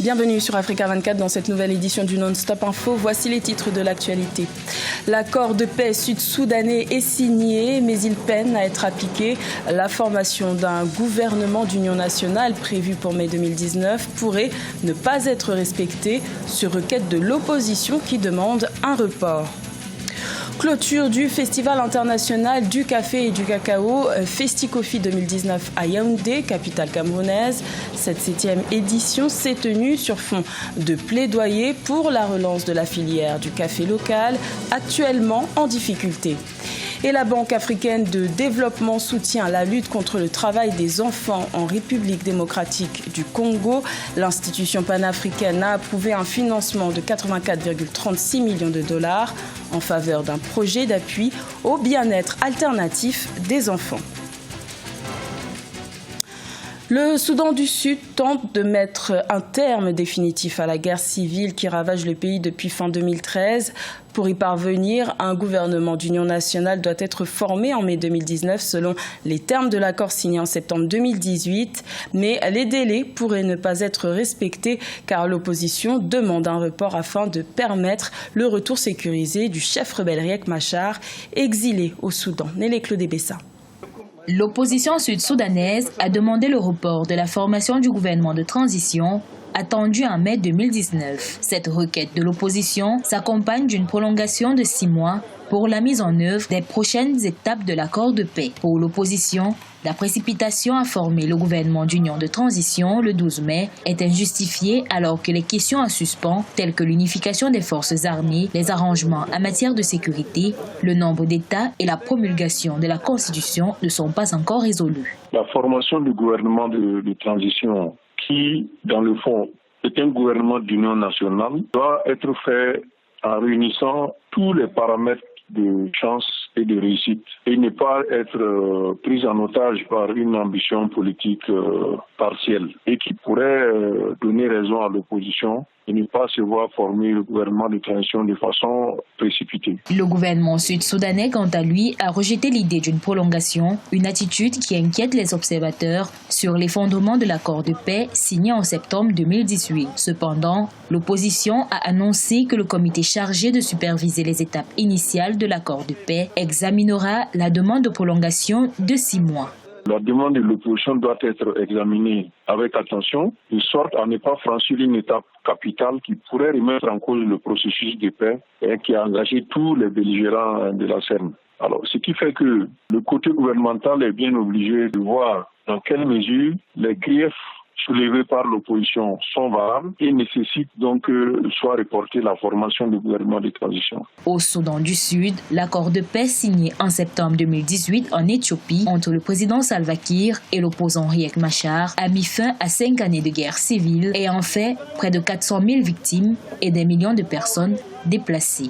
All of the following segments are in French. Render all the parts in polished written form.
Bienvenue sur Africa 24 dans cette nouvelle édition du Non-Stop Info. Voici les titres de l'actualité. L'accord de paix sud-soudanais est signé, mais il peine à être appliqué. La formation d'un gouvernement d'union nationale prévu pour mai 2019 pourrait ne pas être respectée sur requête de l'opposition qui demande un report. Clôture du Festival international du café et du cacao, Festicofi 2019 à Yaoundé, capitale camerounaise. Cette 7e édition s'est tenue sur fond de plaidoyer pour la relance de la filière du café local, actuellement en difficulté. Et la Banque africaine de développement soutient la lutte contre le travail des enfants en République démocratique du Congo. L'institution panafricaine a approuvé un financement de 84,36 millions de dollars en faveur d'un projet d'appui au bien-être alternatif des enfants. Le Soudan du Sud tente de mettre un terme définitif à la guerre civile qui ravage le pays depuis fin 2013. Pour y parvenir, un gouvernement d'union nationale doit être formé en mai 2019 selon les termes de l'accord signé en septembre 2018. Mais les délais pourraient ne pas être respectés car l'opposition demande un report afin de permettre le retour sécurisé du chef rebelle Riek Machar, exilé au Soudan. Nélé Claude Bessa. L'opposition sud-soudanaise a demandé le report de la formation du gouvernement de transition attendu en mai 2019. Cette requête de l'opposition s'accompagne d'une prolongation de 6 mois pour la mise en œuvre des prochaines étapes de l'accord de paix. Pour l'opposition, la précipitation à former le gouvernement d'union de transition le 12 mai est injustifiée alors que les questions en suspens, telles que l'unification des forces armées, les arrangements en matière de sécurité, le nombre d'États et la promulgation de la Constitution ne sont pas encore résolues. La formation du gouvernement de transition qui, dans le fond, est un gouvernement d'union nationale, doit être fait en réunissant tous les paramètres de chance et de réussite et ne pas être prise en otage par une ambition politique partielle et qui pourrait donner raison à l'opposition et ne pas se voir former le gouvernement de transition de façon précipitée. Le gouvernement sud-soudanais, quant à lui, a rejeté l'idée d'une prolongation, une attitude qui inquiète les observateurs sur l'effondrement de l'accord de paix signé en septembre 2018. Cependant, l'opposition a annoncé que le comité chargé de superviser les étapes initiales de l'accord de paix examinera la demande de prolongation de 6 mois. La demande de l'opposition doit être examinée avec attention, de sorte à ne pas franchir une étape capitale qui pourrait remettre en cause le processus de paix et qui a engagé tous les belligérants de la scène. Alors, ce qui fait que le côté gouvernemental est bien obligé de voir dans quelle mesure les griefs soulevés par l'opposition sont valables et nécessitent donc que soit reportée la formation du gouvernement de transition. Au Soudan du Sud, l'accord de paix signé en septembre 2018 en Éthiopie entre le président Salva Kiir et l'opposant Riek Machar a mis fin à 5 années de guerre civile et en fait près de 400 000 victimes et des millions de personnes déplacées.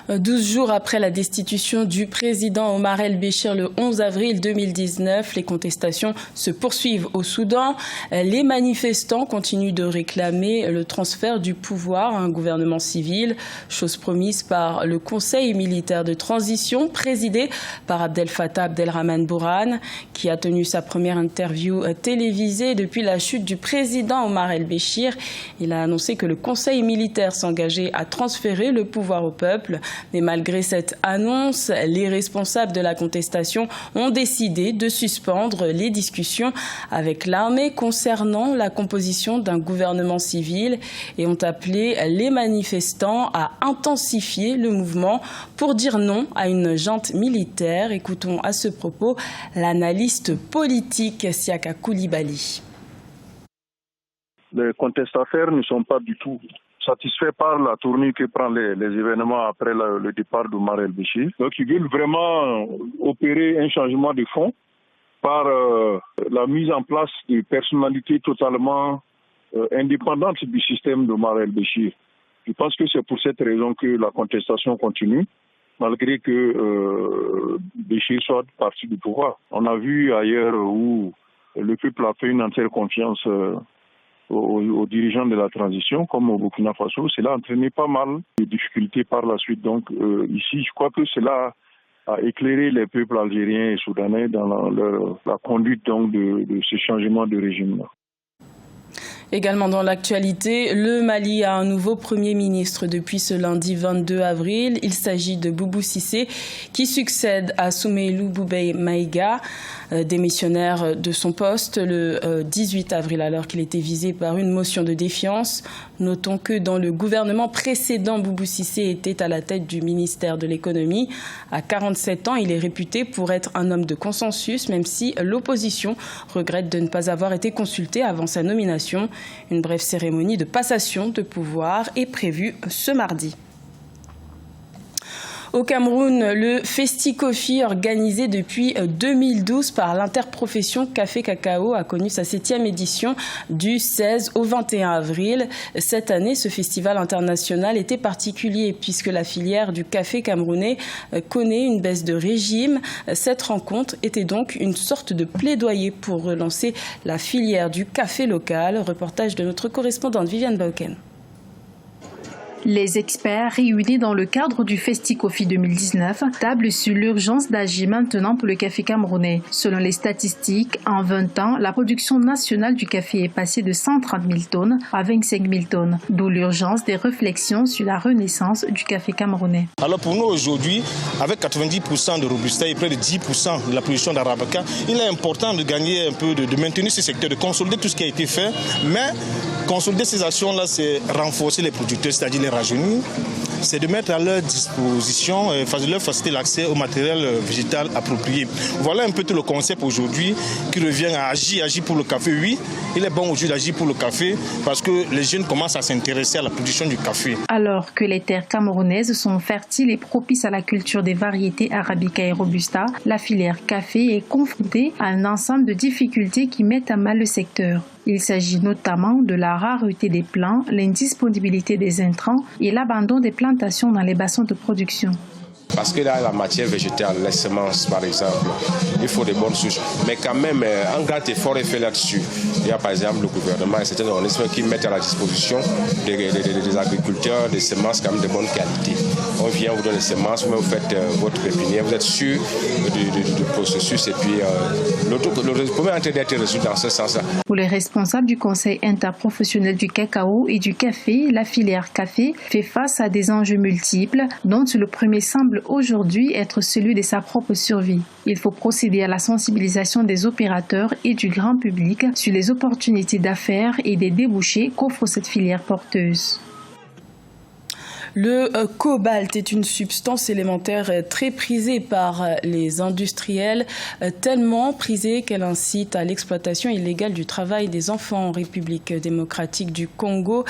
12 jours après la destitution du président Omar el-Béchir le 11 avril 2019, les contestations se poursuivent au Soudan. Les manifestants continuent de réclamer le transfert du pouvoir à un gouvernement civil, chose promise par le Conseil militaire de transition présidé par Abdel Fattah Abdelrahman Bourhan, qui a tenu sa première interview télévisée depuis la chute du président Omar el-Béchir. Il a annoncé que le Conseil militaire s'engageait à transférer le pouvoir au peuple. Mais malgré cette annonce, les responsables de la contestation ont décidé de suspendre les discussions avec l'armée concernant la composition d'un gouvernement civil et ont appelé les manifestants à intensifier le mouvement pour dire non à une junte militaire. Écoutons à ce propos l'analyste politique Siaka Koulibaly. Les contestataires ne sont pas du tout satisfaits par la tournure que prennent les événements après le départ d'Omar el-Béchir. Donc ils veulent vraiment opérer un changement de fond par la mise en place de personnalités totalement indépendantes du système d'Omar el-Béchir. Je pense que c'est pour cette raison que la contestation continue, malgré que Béchir soit parti du pouvoir. On a vu ailleurs où le peuple a fait une entière confiance aux dirigeants de la transition, comme au Burkina Faso. Cela a entraîné pas mal de difficultés par la suite. Donc ici, je crois que cela a éclairé les peuples algériens et soudanais dans la conduite donc, de ce changement de régime-là. Également dans l'actualité, le Mali a un nouveau Premier ministre depuis ce lundi 22 avril. Il s'agit de Boubou Cissé qui succède à Soumeylou Boubèye Maïga, démissionnaire de son poste le 18 avril alors qu'il était visé par une motion de défiance. Notons que dans le gouvernement précédent, Boubou Cissé était à la tête du ministère de l'économie. À 47 ans, il est réputé pour être un homme de consensus, même si l'opposition regrette de ne pas avoir été consultée avant sa nomination. Une brève cérémonie de passation de pouvoir est prévue ce mardi. Au Cameroun, le Festi-Coffee, organisé depuis 2012 par l'interprofession Café Cacao, a connu sa 7e édition du 16 au 21 avril. Cette année, ce festival international était particulier puisque la filière du café camerounais connaît une baisse de régime. Cette rencontre était donc une sorte de plaidoyer pour relancer la filière du café local. Reportage de notre correspondante Viviane Bauken. Les experts réunis dans le cadre du Festi-Coffee 2019 tablent sur l'urgence d'agir maintenant pour le café camerounais. Selon les statistiques, en 20 ans, la production nationale du café est passée de 130 000 tonnes à 25 000 tonnes, d'où l'urgence des réflexions sur la renaissance du café camerounais. Alors pour nous aujourd'hui, avec 90% de Robusta et près de 10% de la production d'Arabica, il est important de gagner un peu, de maintenir ce secteur, de consolider tout ce qui a été fait, mais consolider ces actions-là, c'est renforcer les producteurs, c'est-à-dire les rajeunir, c'est de mettre à leur disposition, de leur faciliter l'accès au matériel végétal approprié. Voilà un peu tout le concept aujourd'hui qui revient à agir pour le café. Oui, il est bon aujourd'hui d'agir pour le café parce que les jeunes commencent à s'intéresser à la production du café. Alors que les terres camerounaises sont fertiles et propices à la culture des variétés Arabica et Robusta, la filière café est confrontée à un ensemble de difficultés qui mettent à mal le secteur. Il s'agit notamment de la rareté des plants, l'indisponibilité des intrants et l'abandon des plantations dans les bassins de production. Parce que là, la matière végétale, les semences par exemple, il faut des bonnes souches. Mais quand même, un grand effort est fait là-dessus. Il y a par exemple le gouvernement et certains organismes qui mettent à la disposition des agriculteurs des semences quand même de bonne qualité. On vient vous donner des semences, vous faites votre pépinière, vous êtes sûr du processus et puis le premier entrée d'être reçu dans ce sens-là. Pour les responsables du Conseil interprofessionnel du cacao et du café, la filière café fait face à des enjeux multiples, dont le premier semble aujourd'hui être celui de sa propre survie. Il faut procéder à la sensibilisation des opérateurs et du grand public sur les opportunités d'affaires et des débouchés qu'offre cette filière porteuse. Le cobalt est une substance élémentaire très prisée par les industriels, tellement prisée qu'elle incite à l'exploitation illégale du travail des enfants en République démocratique du Congo,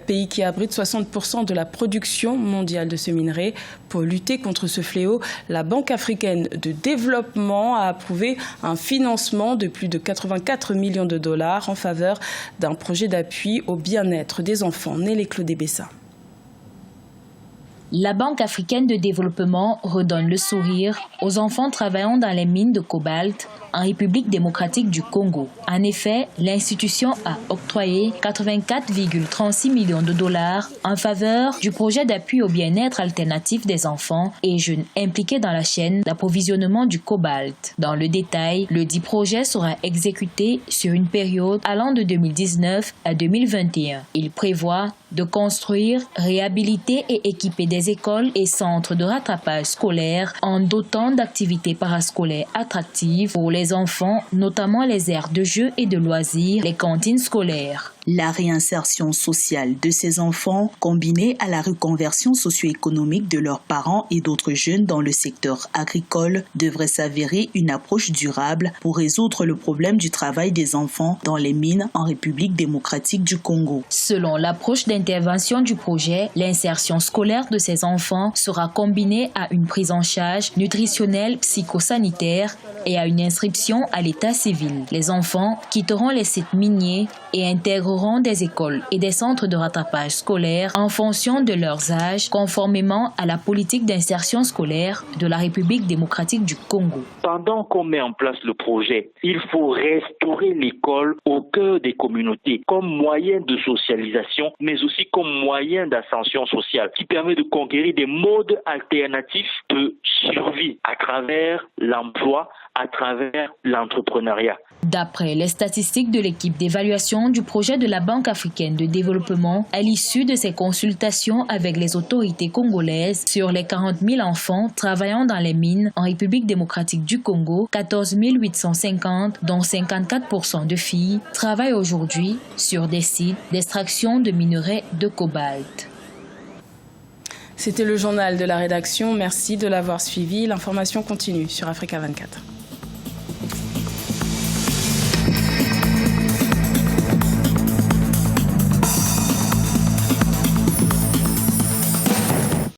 pays qui abrite 60% de la production mondiale de ce minerai. Pour lutter contre ce fléau, la Banque africaine de développement a approuvé un financement de plus de 84 millions de dollars en faveur d'un projet d'appui au bien-être des enfants. Nélé Claudé Bessa. La Banque africaine de développement redonne le sourire aux enfants travaillant dans les mines de cobalt en République démocratique du Congo. En effet, l'institution a octroyé 84,36 millions de dollars en faveur du projet d'appui au bien-être alternatif des enfants et jeunes impliqués dans la chaîne d'approvisionnement du cobalt. Dans le détail, le dit projet sera exécuté sur une période allant de 2019 à 2021. Il prévoit de construire, réhabiliter et équiper des écoles et centres de rattrapage scolaire en dotant d'activités parascolaires attractives pour les enfants, notamment les aires de jeux et de loisirs, les cantines scolaires. La réinsertion sociale de ces enfants, combinée à la reconversion socio-économique de leurs parents et d'autres jeunes dans le secteur agricole, devrait s'avérer une approche durable pour résoudre le problème du travail des enfants dans les mines en République démocratique du Congo. Selon l'approche d'intervention du projet, l'insertion scolaire de ces enfants sera combinée à une prise en charge nutritionnelle, psychosanitaire et à une inscription à l'état civil. Les enfants quitteront les sites miniers et intégreront des écoles et des centres de rattrapage scolaire en fonction de leurs âges, conformément à la politique d'insertion scolaire de la République démocratique du Congo. Pendant qu'on met en place le projet, il faut restaurer l'école au cœur des communautés comme moyen de socialisation, mais aussi comme moyen d'ascension sociale qui permet de conquérir des modes alternatifs de survie à travers l'emploi, à travers l'entrepreneuriat. D'après les statistiques de l'équipe d'évaluation du projet de de la Banque africaine de développement, à l'issue de ses consultations avec les autorités congolaises, sur les 40 000 enfants travaillant dans les mines en République démocratique du Congo, 14 850, dont 54% de filles, travaillent aujourd'hui sur des sites d'extraction de minerais de cobalt. C'était le journal de la rédaction. Merci de l'avoir suivi. L'information continue sur Africa 24.